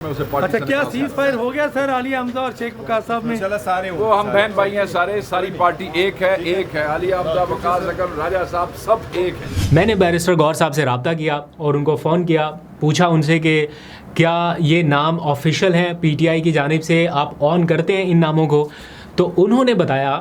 अच्छा, क्या cease fire हो गया सर आलिया हमजा और शेख वकास साहब में? सारे वो हम बहन भाई हैं, सारी पार्टी एक है। आलिया हमजा, वकास अकरम, राजा साहब सब एक है। मैंने बैरिस्टर गौर साहब से रब्ता किया और उनको फ़ोन किया, पूछा उनसे कि क्या ये नाम ऑफिशियल हैं पीटीआई की जानिब से, आप ऑन करते हैं इन नामों को? तो उन्होंने बताया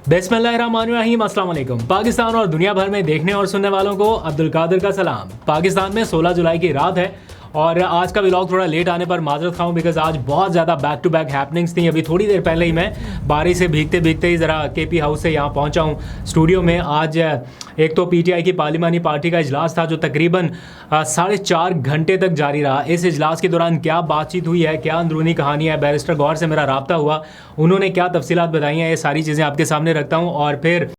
बिस्मिल्लाहिर्रहमानिर्रहीम, अस्सलाम वालेकुम। पाकिस्तान और दुनिया भर में देखने और सुनने वालों को अब्दुल कादिर का सलाम। पाकिस्तान में 16 जुलाई की रात है और आज का व्लॉग थोड़ा लेट आने पर माजरत खाऊं बिकॉज आज बहुत ज़्यादा बैक टू बैक हैपनिंग्स थी। अभी थोड़ी देर पहले ही मैं बारिश से भीगते भीगते ही ज़रा केपी हाउस से यहाँ पहुँचा हूँ स्टूडियो में। आज एक तो पीटीआई की पार्लिमानी पार्टी का इजलास था जो तकरीबन 4.5 घंटे तक जारी रहा। इस इजलास के दौरान क्या बातचीत हुई है, क्या अंदरूनी कहानी है, बैरिस्टर गौर से मेरा रब्ता हुआ, उन्होंने क्या तफसीलात बताई हैं, ये सारी चीज़ें आपके सामने रखता हूँ। और फिर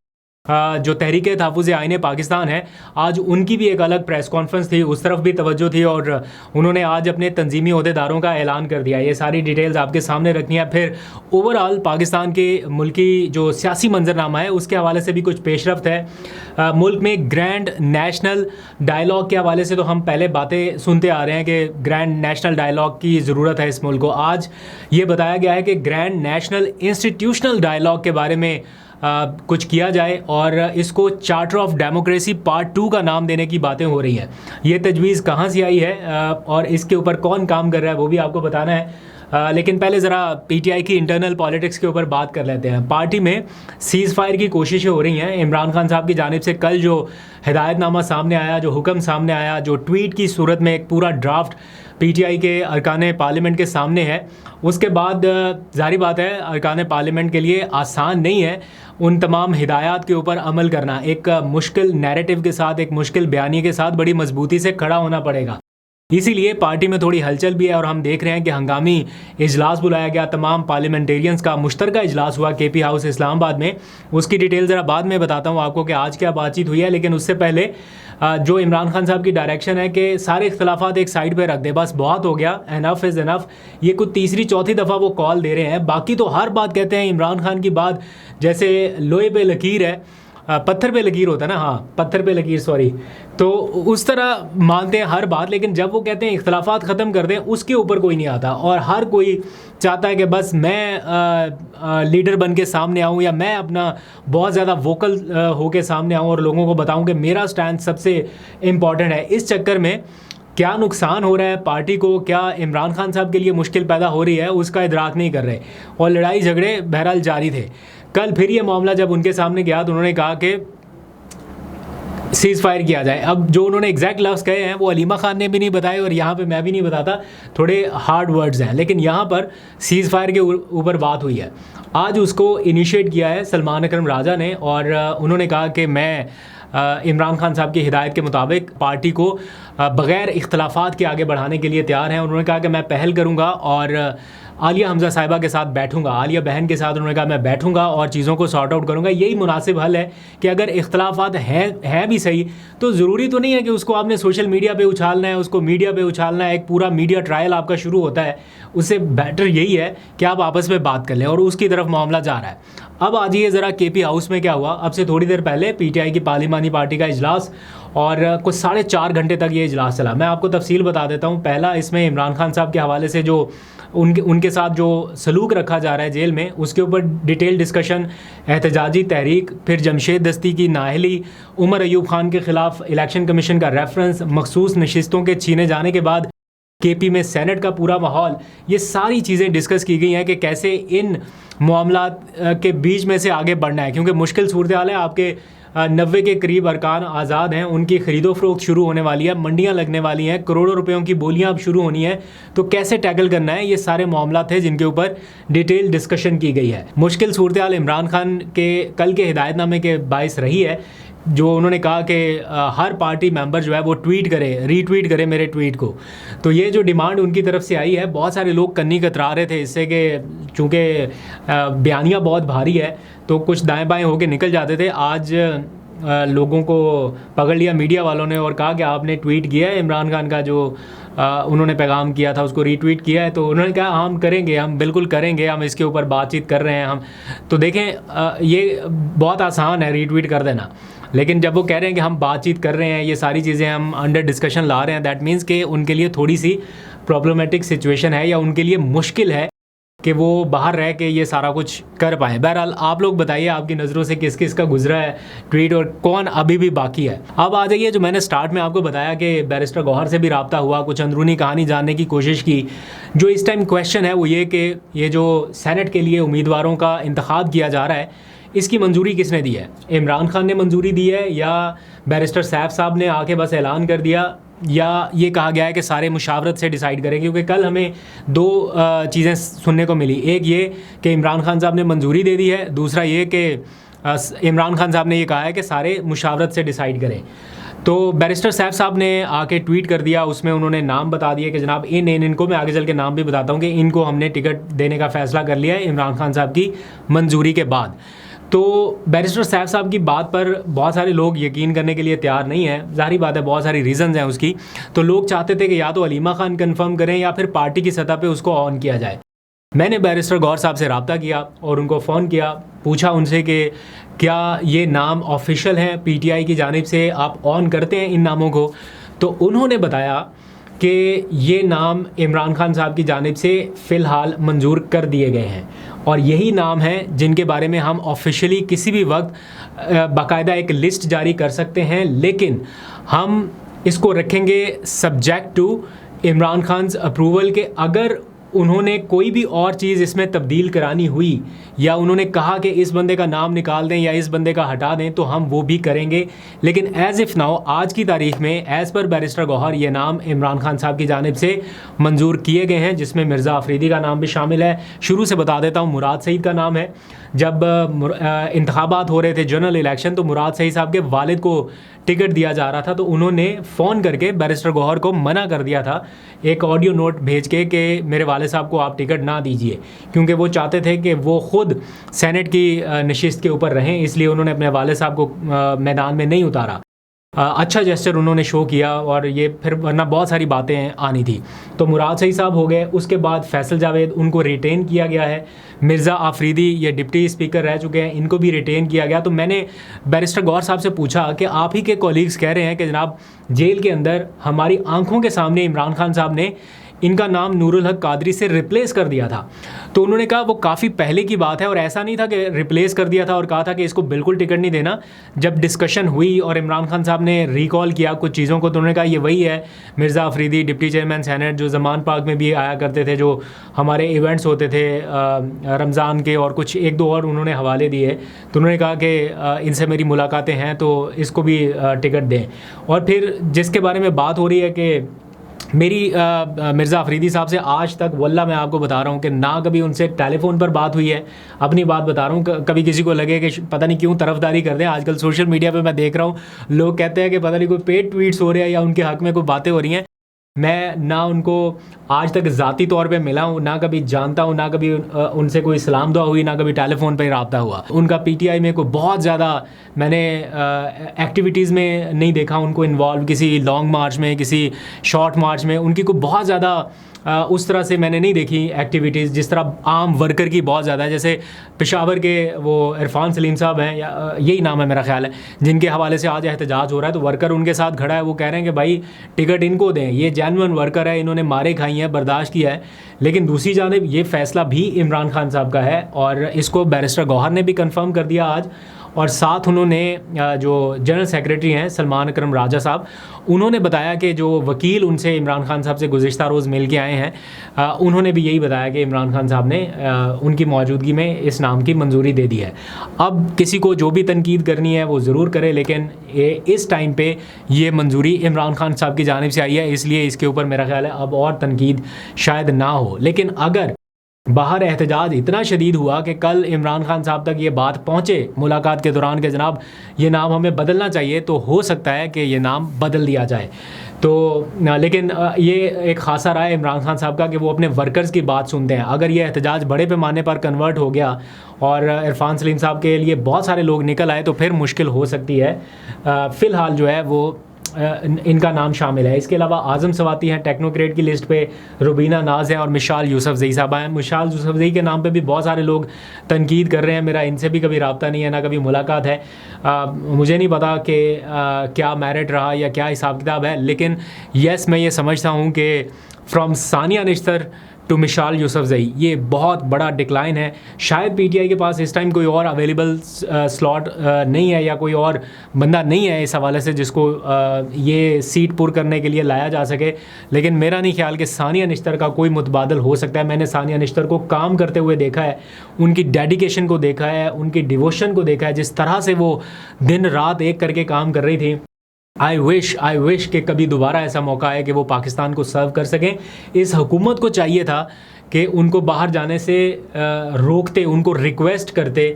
जो तहरीक तहफ़्फ़ुज़ आईन पाकिस्तान है, आज उनकी भी एक अलग प्रेस कॉन्फ्रेंस थी, उस तरफ भी तवज्जो थी और उन्होंने आज अपने तंजीमी ओहदेदारों का ऐलान कर दिया। ये सारी डिटेल्स आपके सामने रखनी है। फिर ओवरऑल पाकिस्तान के मुल्की जो सियासी मंजरनामा है उसके हवाले से भी कुछ पेशरफ्त है। मुल्क में ग्रैंड नेशनल डायलॉग के हवाले से तो हम पहले बातें सुनते आ रहे हैं कि ग्रैंड नेशनल डायलॉग की ज़रूरत है इस मुल्क को। आज ये बताया गया है कि ग्रैंड नेशनल इंस्टीट्यूशनल डायलॉग के बारे में कुछ किया जाए और इसको चार्टर ऑफ डेमोक्रेसी पार्ट 2 का नाम देने की बातें हो रही हैं। ये तजवीज़ कहाँ से आई है और इसके ऊपर कौन काम कर रहा है वो भी आपको बताना है। लेकिन पहले ज़रा पीटीआई की इंटरनल पॉलिटिक्स के ऊपर बात कर लेते हैं। पार्टी में सीज़ फायर की कोशिशें हो रही हैं। इमरान खान साहब की जानिब से कल जो हिदायतनामा सामने आया, जो हुक्म सामने आया, जो ट्वीट की सूरत में एक पूरा ड्राफ्ट पीटीआई के अरकान पार्लियामेंट के सामने है, उसके बाद जारी बात है अरकान पार्लियामेंट के लिए आसान नहीं है उन तमाम हिदायत के ऊपर अमल करना। एक मुश्किल नैरेटिव के साथ, एक मुश्किल बयानी के साथ बड़ी मजबूती से खड़ा होना पड़ेगा। इसीलिए पार्टी में थोड़ी हलचल भी है और हम देख रहे हैं कि हंगामी इजलास बुलाया गया, तमाम पार्लियामेंटेरियंस का मुश्तरका इजलास हुआ केपी हाउस इस्लामाबाद में। उसकी डिटेल ज़रा बाद में बताता हूँ आपको कि आज क्या बातचीत हुई है। लेकिन उससे पहले जो इमरान खान साहब की डायरेक्शन है कि सारे इख्तलाफात एक साइड पे रख दे, बस बहुत हो गया, एनफ इज़ एनफ। ये कुछ तीसरी चौथी दफ़ा वो कॉल दे रहे हैं। बाकी तो हर बात कहते हैं इमरान खान की बात जैसे लोहे पे लकीर है, पत्थर पे लकीर होता है ना, हाँ पत्थर पे लकीर, सॉरी, तो उस तरह मानते हैं हर बात। लेकिन जब वो कहते हैं इख्तलाफात ख़त्म कर दें, उसके ऊपर कोई नहीं आता और हर कोई चाहता है कि बस मैं लीडर बन के सामने आऊँ या मैं अपना बहुत ज़्यादा वोकल हो के सामने आऊँ और लोगों को बताऊँ कि मेरा स्टैंड सबसे इम्पॉर्टेंट है। इस चक्कर में क्या नुकसान हो रहा है पार्टी को, क्या इमरान खान साहब के लिए मुश्किल पैदा हो रही है, उसका इदराक नहीं कर रहे और लड़ाई झगड़े बहरहाल जारी थे। कल फिर ये मामला जब उनके सामने गया तो उन्होंने कहा कि सीज़ फायर किया जाए। अब जो उन्होंने एग्जैक्ट लफ्ज़ कहे हैं वो अलीमा खान ने भी नहीं बताए और यहाँ पे मैं भी नहीं बताता, थोड़े हार्ड वर्ड्स हैं, लेकिन यहाँ पर सीज़ फायर के ऊपर बात हुई है। आज उसको इनिशिएट किया है सलमान अकरम राजा ने और उन्होंने कहा कि मैं इमरान खान साहब की हिदायत के मुताबिक पार्टी को बग़ैर इख्तलाफात के आगे बढ़ाने के लिए तैयार हैं। उन्होंने कहा कि मैं पहल करूँगा और आलिया हमजा साहिबा के साथ बैठूंगा, आलिया बहन के साथ उन्होंने कहा मैं बैठूंगा और चीज़ों को सॉर्ट आउट करूंगा। यही मुनासिब हल है कि अगर इख्तलाफात हैं भी सही तो ज़रूरी तो नहीं है कि उसको आपने सोशल मीडिया पे उछालना है, उसको मीडिया पे उछालना है, एक पूरा मीडिया ट्रायल आपका शुरू होता है। उससे बेटर यही है कि आप आपस में बात कर लें और उसकी तरफ मामला जा रहा है। अब आ जाइए ज़रा केपी हाउस में क्या हुआ। अब से थोड़ी देर पहले पीटीआई की पार्लिमानी पार्टी का इजलास और कुछ 4.5 घंटे तक ये इजलास चला। मैं आपको तफसील बता देता हूँ। पहला, इसमें इमरान खान साहब के हवाले से जो उनके साथ जो सलूक रखा जा रहा है जेल में, उसके ऊपर डिटेल डिस्कशन, एहतजाजी तहरीक, फिर जमशेद दस्ती की नाअहली, उमर अयूब खान के ख़िलाफ़ इलेक्शन कमीशन का रेफरेंस, मखसूस नशिस्तों के छीने जाने के बाद केपी में सेनेट का पूरा माहौल, ये सारी चीज़ें डिस्कस की गई हैं कि कैसे इन मामलात के बीच में से आगे बढ़ना है। क्योंकि मुश्किल सूरत हाल है, आपके 90 के करीब अरकान आज़ाद हैं, उनकी ख़रीदो फरोख्त शुरू होने वाली है, मंडियां लगने वाली हैं, करोड़ों रुपयों की बोलियां अब शुरू होनी है, तो कैसे टैकल करना है, ये सारे मामला थे जिनके ऊपर डिटेल डिस्कशन की गई है। मुश्किल सूरत हाल इमरान खान के कल के हिदायतनामे के बायस रही है, जो उन्होंने कहा कि हर पार्टी मेंबर जो है वो ट्वीट करे, रीट्वीट करे मेरे ट्वीट को। तो ये जो डिमांड उनकी तरफ से आई है, बहुत सारे लोग कन्नी कतरा रहे थे इससे कि चूँकि बयानियाँ बहुत भारी है तो कुछ दाएं बाएं होके निकल जाते थे। आज लोगों को पकड़ लिया मीडिया वालों ने और कहा कि आपने ट्वीट किया है इमरान खान का जो उन्होंने पैगाम किया था उसको रीट्वीट किया है, तो उन्होंने कहा हम करेंगे, हम बिल्कुल करेंगे, हम इसके ऊपर बातचीत कर रहे हैं हम। तो देखें ये बहुत आसान है रीट्वीट कर देना, लेकिन जब वो कह रहे हैं कि हम बातचीत कर रहे हैं, ये सारी चीज़ें हम अंडर डिस्कशन ला रहे हैं, दैट मीन्स कि उनके लिए थोड़ी सी प्रॉब्लमेटिक सिचुएशन है या उनके लिए मुश्किल है कि वो बाहर रह के ये सारा कुछ कर पाएँ। बहरहाल आप लोग बताइए आपकी नज़रों से किस किस का गुजरा है ट्वीट और कौन अभी भी बाकी है। अब आ जाइए, जो मैंने स्टार्ट में आपको बताया कि बैरिस्टर गौहर से भी रब्ता हुआ, कुछ अंदरूनी कहानी जानने की कोशिश की। जो इस टाइम क्वेश्चन है वो ये कि ये जो सेनेट के लिए उम्मीदवारों का इंतखाब किया जा रहा है, इसकी मंजूरी किसने दी है? इमरान खान ने मंजूरी दी है या बैरिस्टर सैफ साहब ने आके बस ऐलान कर दिया, या ये कहा गया है कि सारे मुशावरत से डिसाइड करें? क्योंकि कल हमें दो चीज़ें सुनने को मिली, एक ये कि इमरान खान साहब ने मंजूरी दे दी है, दूसरा ये कि इमरान खान साहब ने ये कहा है कि सारे मुशावरत से डिसाइड करें। तो बैरिस्टर सैफ साहब ने आके ट्वीट कर दिया, उसमें उन्होंने नाम बता दिए कि जनाब इनको मैं आगे चल के नाम भी बताता हूँ कि इनको हमने टिकट देने का फ़ैसला कर लिया है इमरान खान साहब की मंजूरी के बाद। तो बैरिस्टर सैफ साहब की बात पर बहुत सारे लोग यकीन करने के लिए तैयार नहीं है, ज़ाहिर बात है, बहुत सारी रीज़न्स हैं उसकी। तो लोग चाहते थे कि या तो अलीमा खान कंफर्म करें या फिर पार्टी की सतह पे उसको ऑन किया जाए। मैंने बैरिस्टर गौहर साहब से रब्ता किया और उनको फ़ोन किया, पूछा उनसे कि क्या ये नाम ऑफिशियल हैं PTI की जानिब से, आप ऑन करते हैं इन नामों को? तो उन्होंने बताया कि ये नाम इमरान खान साहब की जानिब से फ़िलहाल मंजूर कर दिए गए हैं और यही नाम हैं जिनके बारे में हम ऑफिशियली किसी भी वक्त बाकायदा एक लिस्ट जारी कर सकते हैं, लेकिन हम इसको रखेंगे subject to Imran Khan approval के। अगर उन्होंने कोई भी और चीज़ इसमें तब्दील करानी हुई या उन्होंने कहा कि इस बंदे का नाम निकाल दें या इस बंदे का हटा दें तो हम वो भी करेंगे, लेकिन एज़ इफ़ नाउ आज की तारीख़ में एज़ पर बैरिस्टर गौहर ये नाम इमरान खान साहब की जानिब से मंजूर किए गए हैं, जिसमें मिर्ज़ा अफरीदी का नाम भी शामिल है। शुरू से बता देता हूँ, मुराद सईद का नाम है। जब इंतखाबात हो रहे थे जनरल इलेक्शन, तो मुराद सईद साहब के वालिद को टिकट दिया जा रहा था, तो उन्होंने फ़ोन करके बैरिस्टर गौहर को मना कर दिया था, एक ऑडियो नोट भेज के कि मेरे वालिद साहब को आप टिकट ना दीजिए, क्योंकि वो चाहते थे कि वो ख़ुद सेनेट की नशिस्त के ऊपर रहें, इसलिए उन्होंने अपने वालिद साहब को मैदान में नहीं उतारा। अच्छा जेस्चर उन्होंने शो किया और ये फिर वरना बहुत सारी बातें आनी थी। तो मुराद सईद साहब हो गए, उसके बाद फैसल जावेद, उनको रिटेन किया गया है। मिर्ज़ा आफरीदी ये डिप्टी स्पीकर रह चुके हैं, इनको भी रिटेन किया गया। तो मैंने बैरिस्टर गौहर साहब से पूछा कि आप ही के कॉलीग्स कह रहे हैं कि जनाब जेल के अंदर हमारी आंखों के सामने इमरान खान साहब ने इनका नाम नूरुल हक कादरी से रिप्लेस कर दिया था। तो उन्होंने कहा वो काफ़ी पहले की बात है और ऐसा नहीं था कि रिप्लेस कर दिया था और कहा था कि इसको बिल्कुल टिकट नहीं देना। जब डिस्कशन हुई और इमरान खान साहब ने रिकॉल किया कुछ चीज़ों को, तो उन्होंने कहा ये वही है Mirza Afridi, deputy chairman senate, जो ज़मान पार्क में भी आया करते थे, जो हमारे इवेंट्स होते थे रमज़ान के, और कुछ एक दो और उन्होंने हवाले दिए। तो उन्होंने कहा कि इनसे मेरी मुलाकातें हैं तो इसको भी टिकट दें। और फिर जिसके बारे में बात हो रही है कि मेरी मिर्ज़ा अफरीदी साहब से आज तक वल्ला मैं आपको बता रहा हूँ कि ना कभी उनसे टेलीफोन पर बात हुई है, अपनी बात बता रहा हूँ। कभी किसी को लगे कि पता नहीं क्यों तरफदारी कर दें, आजकल सोशल मीडिया पे मैं देख रहा हूँ लोग कहते हैं कि पता नहीं कोई पेड ट्वीट्स हो रहे हैं या उनके हक़ में कोई बातें हो रही हैं। मैं ना उनको आज तक ज़ाती तौर पे मिला हूँ, ना कभी जानता हूँ, ना कभी उनसे कोई सलाम दुआ हुई, ना कभी टेलीफोन पे रब्ता हुआ। उनका PTI में कोई बहुत ज़्यादा मैंने एक्टिविटीज़ में नहीं देखा उनको इन्वॉल्व, किसी लॉन्ग मार्च में, किसी शॉर्ट मार्च में उनकी कोई बहुत ज़्यादा उस तरह से मैंने नहीं देखी एक्टिविटीज़, जिस तरह आम वर्कर की बहुत ज़्यादा है। जैसे पेशावर के वो इरफान सलीम साहब हैं, या यही नाम है मेरा ख्याल है, जिनके हवाले से आज एहतजाज हो रहा है, तो वर्कर उनके साथ खड़ा है, वो कह रहे हैं कि भाई टिकट इनको दें, ये जेन्युइन वर्कर है, इन्होंने मारे खाई हैं, बर्दाश्त किया है। लेकिन दूसरी जानिब ये फ़ैसला भी इमरान खान साहब का है और इसको बैरिस्टर गौहर ने भी कंफर्म कर दिया आज। और साथ उन्होंने जो जनरल सेक्रेटरी हैं सलमान अकरम राजा साहब, उन्होंने बताया कि जो वकील उनसे इमरान खान साहब से गुज़िश्ता रोज़ मिल के आए हैं, उन्होंने भी यही बताया कि इमरान खान साहब ने उनकी मौजूदगी में इस नाम की मंजूरी दे दी है। अब किसी को जो भी तनकीद करनी है वो ज़रूर करे, लेकिन इस टाइम पे ये मंजूरी इमरान खान साहब की जानिब से आई है, इसलिए इसके ऊपर मेरा ख्याल है अब और तनकीद शायद ना हो। लेकिन अगर बाहर एहतजाज इतना शदीद हुआ कि कल इमरान खान साहब तक ये बात पहुँचे मुलाकात के दौरान कि जनाब ये नाम हमें बदलना चाहिए, तो हो सकता है कि ये नाम बदल दिया जाए। तो लेकिन ये एक खासा रहा है इमरान खान साहब का कि वो अपने वर्कर्स की बात सुनते हैं। अगर ये एहतजाज बड़े पैमाने पर कन्वर्ट हो गया और इरफान सलीम साहब के लिए बहुत सारे लोग निकल आए तो फिर मुश्किल हो सकती है। फ़िलहाल जो है वो इनका नाम शामिल है। इसके अलावा आज़म सवाती हैं टेक्नोक्रेट की लिस्ट पे, रुबीना नाज हैं और मिशाल यूसुफजई साहबा हैं। मिशाल यूसुफजई के नाम पे भी बहुत सारे लोग तनकीद कर रहे हैं। मेरा इनसे भी कभी रब्ता नहीं है, ना कभी मुलाकात है। मुझे नहीं पता कि क्या मेरिट रहा या क्या हिसाब किताब है, लेकिन येस मैं ये समझता हूँ कि फ्रॉम सानिया निश्तर टू मिशाल यूसुफजई ये बहुत बड़ा डिक्लाइन है। शायद पीटीआई के पास इस टाइम कोई और अवेलेबल स्लॉट नहीं है या कोई और बंदा नहीं है इस हवाले से जिसको ये सीट पुर करने के लिए लाया जा सके, लेकिन मेरा नहीं ख्याल कि सानिया निश्तर का कोई मुतबादल हो सकता है। मैंने सानिया निश्तर को काम करते हुए देखा है, उनकी डेडिकेशन को देखा है, उनकी डिवोशन को देखा है, जिस तरह से वो दिन रात एक करके काम कर रही थी। आई विश कि कभी दोबारा ऐसा मौका आए कि वो पाकिस्तान को सर्व कर सकें। इस हुकूमत को चाहिए था कि उनको बाहर जाने से रोकते, उनको रिक्वेस्ट करते,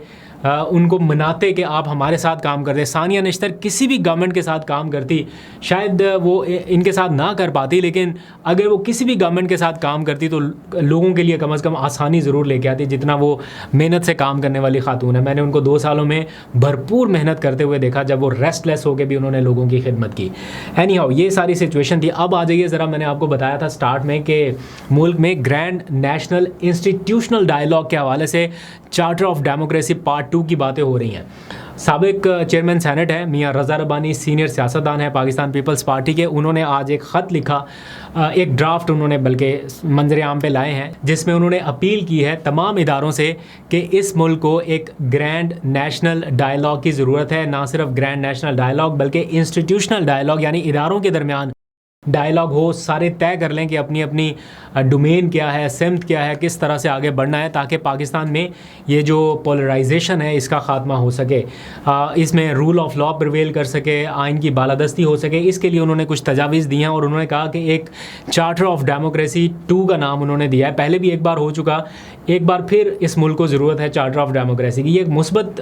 उनको मनाते कि आप हमारे साथ काम करते। सानिया निश्तर किसी भी गवर्नमेंट के साथ काम करती, शायद वो इनके साथ ना कर पाती, लेकिन अगर वो किसी भी गवर्नमेंट के साथ काम करती तो लोगों के लिए कम से कम आसानी ज़रूर लेके आती, जितना वो मेहनत से काम करने वाली खातून है। मैंने उनको 2 सालों में भरपूर मेहनत करते हुए देखा, जब वो रेस्टलेस होकर भी उन्होंने लोगों की खिदमत की। एनी हाउ ये सारी सिचुएशन थी। अब आ जाइए ज़रा, मैंने आपको बताया था स्टार्ट में कि मुल्क में ग्रैंड नेशनल इंस्टीट्यूशनल डायलॉग के हवाले से चार्टर ऑफ डेमोक्रेसी पार्ट 2 की बातें हो रही हैं। साबिक चेयरमैन सेनेट है मियां रज़ा रब्बानी, सीनियर सियासतदान है पाकिस्तान पीपल्स पार्टी के। उन्होंने आज एक ख़त लिखा, एक ड्राफ्ट उन्होंने बल्कि मंजर आम पे लाए हैं, जिसमें उन्होंने अपील की है तमाम इदारों से कि इस मुल्क को एक ग्रैंड नेशनल डायलॉग की ज़रूरत है। ना सिर्फ ग्रैंड नेशनल डायलॉग बल्कि इंस्टीट्यूशनल डायलॉग, यानी इदारों के दरमियान डायलॉग हो, सारे तय कर लें कि अपनी अपनी डोमेन क्या है, सिमत क्या है, किस तरह से आगे बढ़ना है, ताकि पाकिस्तान में ये जो पोलराइजेशन है इसका ख़ात्मा हो सके, इसमें रूल ऑफ लॉ प्रिवेल कर सके, आइन की बालादस्ती हो सके। इसके लिए उन्होंने कुछ तजावीज़ दी हैं और उन्होंने कहा कि एक चार्टर ऑफ डेमोक्रेसी 2 का नाम उन्होंने दिया है। पहले भी एक बार हो चुका, एक बार फिर इस मुल्क को ज़रूरत है चार्टर ऑफ डेमोक्रेसी की। ये एक मुस्बत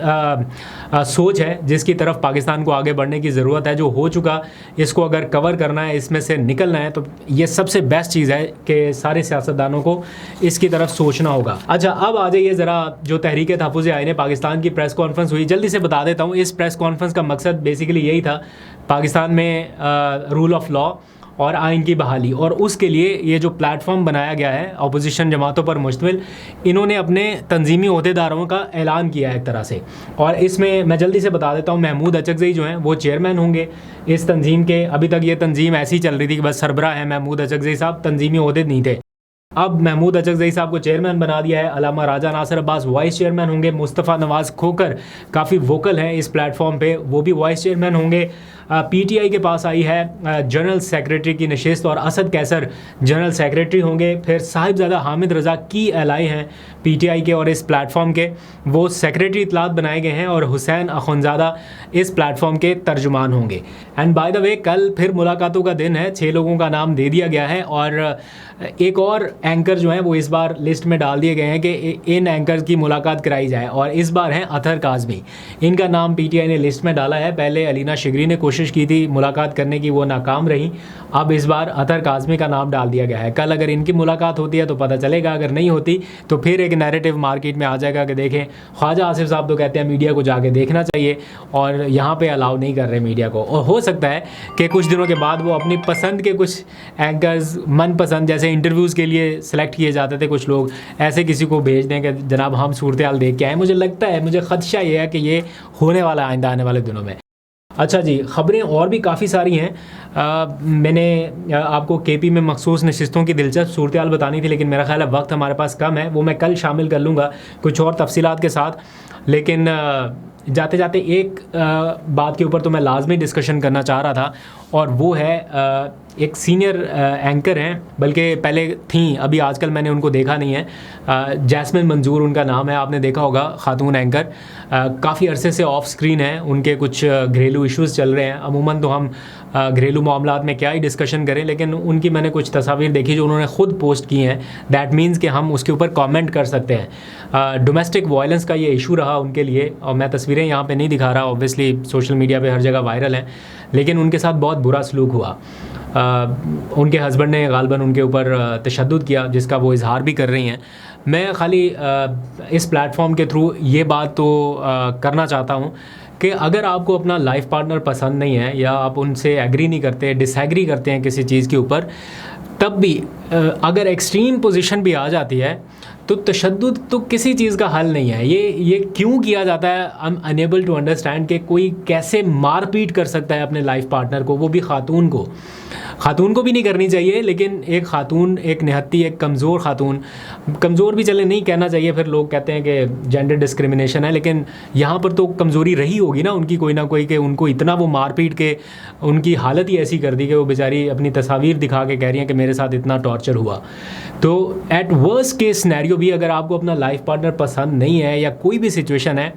सोच है जिसकी तरफ पाकिस्तान को आगे बढ़ने की ज़रूरत है। जो हो चुका इसको अगर कवर करना है, इसमें से निकलना है, तो ये सबसे बेस्ट चीज़ है कि सारे सियासतदानों को इसकी तरफ सोचना होगा। अच्छा, अब आ जाइए ज़रा, जो तहरीक तहफ़्फ़ुज़ आईन पाकिस्तान की प्रेस कॉन्फ्रेंस हुई, जल्दी से बता देता हूँ। इस प्रेस कॉन्फ्रेंस का मकसद बेसिकली यही था, पाकिस्तान में रूल ऑफ लॉ और आइन की बहाली, और उसके लिए ये जो प्लेटफॉर्म बनाया गया है अपोजिशन जमातों पर मुश्तमिल, इन्होंने अपने तंजीमी ओहदेदारों का ऐलान किया है एक तरह से। और इसमें मैं जल्दी से बता देता हूँ, महमूद अचकज़ई जो हैं वो चेयरमैन होंगे इस तंजीम के। अभी तक ये तंजीम ऐसी चल रही थी कि बस सरबराह है महमूद अचकज़ई साहब, तंजीमी ओहदे नहीं थे। अब महमूद अचकज़ई साहब को चेयरमैन बना दिया है। अलामा राजा नासिर अब्बास वाइस चेयरमैन होंगे। मुस्तफ़ा नवाज़ खोकर काफ़ी वोकल हैं इस प्लेटफॉर्म पे, वो भी वाइस चेयरमैन होंगे। पीटीआई के पास आई है जनरल सेक्रेटरी की नशिस्त और असद कैसर जनरल सेक्रेटरी होंगे। फिर साहिबजादा हामिद रज़ा की एलाई हैं पीटीआई के और इस प्लेटफॉर्म के, वो सेक्रेटरी इतलात बनाए गए हैं, और हुसैन अखुनज़ादा इस प्लेटफॉर्म के तर्जुमान होंगे। एंड बाय द वे, कल फिर मुलाकातों का दिन है, 6 लोगों का नाम दे दिया गया है, और एक और एंकर जो हैं वो इस बार लिस्ट में डाल दिए गए हैं कि इन एंकर की मुलाकात कराई जाए, और इस बार हैं अतहर काज़मी। इनका नाम पीटीआई ने लिस्ट में डाला है। पहले अलीना शिगरी ने कोशिश की थी मुलाकात करने की, वो नाकाम रही। अब इस बार अतहर काज़मी का नाम डाल दिया गया है। कल अगर इनकी मुलाकात होती है तो पता चलेगा, अगर नहीं होती तो फिर एक नैरेटिव मार्केट में आ जाएगा कि देखें ख्वाजा आसिफ साहब तो कहते हैं मीडिया को जाके देखना चाहिए, और यहाँ पे अलाउ नहीं कर रहे मीडिया को। और हो सकता है कि कुछ दिनों के बाद वो अपनी पसंद के कुछ एंकर्स, मनपसंद, जैसे इंटरव्यूज़ के लिए सेलेक्ट किए जाते थे कुछ लोग, ऐसे किसी को भेज दें कि जनाब हम सूरत हाल देख के आए। मुझे लगता है, मुझे ख़दशा ये है कि ये होने वाला आइंदा आने वाले दिनों में। अच्छा जी, ख़बरें और भी काफ़ी सारी हैं। मैंने आपको केपी में मखसूस नशिस्तों की दिलचस्प सूरत हाल बतानी थी, लेकिन मेरा ख्याल है वक्त हमारे पास कम है, वो मैं कल शामिल कर लूँगा कुछ और तफसीलात के साथ। लेकिन जाते जाते एक बात के ऊपर तो मैं लाजमी डिस्कशन करना चाह रहा था, और वो है एक सीनियर एंकर हैं, बल्कि पहले थी, अभी आजकल मैंने उनको देखा नहीं है। जैस्मिन मंजूर उनका नाम है, आपने देखा होगा, खातून एंकर, काफ़ी अरसे से ऑफ स्क्रीन है, उनके कुछ घरेलू इश्यूज़ चल रहे हैं। अमूमन तो हम घरेलू मामलात में क्या ही डिस्कशन करें, लेकिन उनकी मैंने कुछ तस्वीर देखी जो उन्होंने ख़ुद पोस्ट की हैं, दैट मीन्स कि हम उसके ऊपर कमेंट कर सकते हैं। डोमेस्टिक वायलेंस का ये इशू रहा उनके लिए, और मैं तस्वीरें यहाँ पे नहीं दिखा रहा, ऑब्वियसली सोशल मीडिया पे हर जगह वायरल हैं, लेकिन उनके साथ बहुत बुरा सलूक हुआ। उनके हस्बैंड ने गालबन उनके ऊपर तशद्दुद किया, जिसका वो इजहार भी कर रही हैं। मैं खाली इस प्लेटफॉर्म के थ्रू ये बात तो करना चाहता हूँ कि अगर आपको अपना लाइफ पार्टनर पसंद नहीं है या आप उनसे एग्री नहीं करते, डिसएग्री करते हैं किसी चीज़ के ऊपर, तब भी अगर एक्सट्रीम पोजीशन भी आ जाती है तो तशद्दुद तो किसी चीज़ का हल नहीं है। ये क्यों किया जाता है, I am unable to understand कि कोई कैसे मारपीट कर सकता है अपने लाइफ पार्टनर को, वो भी खातून को भी नहीं करनी चाहिए, लेकिन एक खातून, एक निहत्ती, एक कमज़ोर खातून, कमज़ोर भी चले नहीं कहना चाहिए, फिर लोग कहते हैं कि जेंडर डिस्क्रिमिनेशन है, लेकिन यहाँ पर तो कमज़ोरी रही होगी ना उनकी कोई ना कोई, कि उनको इतना वो मारपीट के उनकी हालत ही ऐसी कर दी कि वो बेचारी अपनी तस्वीर दिखा के कह रही हैं कि मेरे साथ इतना टॉर्चर हुआ। तो एट वर्स्ट केस सिनेरियो भी अगर आपको अपना लाइफ पार्टनर पसंद नहीं है या कोई भी सिचुएशन है,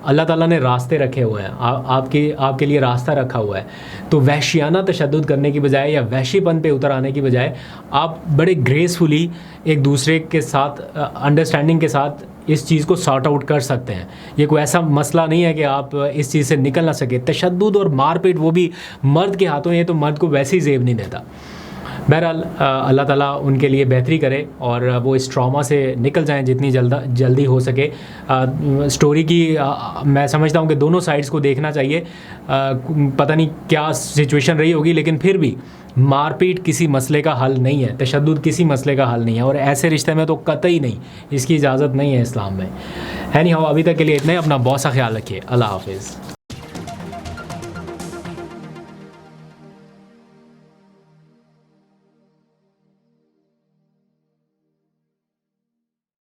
अल्लाह ताला ने रास्ते रखे हुए हैं, आपके लिए रास्ता रखा हुआ है। तो वहशियाना तशद्दुद करने की बजाय या वहशीपन पे उतर आने की बजाय आप बड़े ग्रेसफुली एक दूसरे के साथ अंडरस्टैंडिंग के साथ इस चीज़ को सॉर्ट आउट कर सकते हैं। ये कोई ऐसा मसला नहीं है कि आप इस चीज़ से निकल ना सके। तशद्दुद और मारपीट वो भी मर्द के हाथों, ये तो मर्द को वैसे ही ज़ेब नहीं देता। बहरहाल अल्लाह ताला उनके लिए बेहतरी करे और वो इस ट्रॉमा से निकल जाएं जितनी जल्दी हो सके। स्टोरी की मैं समझता हूँ कि दोनों साइड्स को देखना चाहिए। पता नहीं क्या सिचुएशन रही होगी, लेकिन फिर भी मारपीट किसी मसले का हल नहीं है, तशद्दुद किसी मसले का हल नहीं है, और ऐसे रिश्ते में तो कतई नहीं, इसकी इजाज़त नहीं है इस्लाम में। एनी हाउ, अभी तक के लिए इतना ही। अपना बहुत सा ख्याल रखिए। अल्लाह हाफिज़।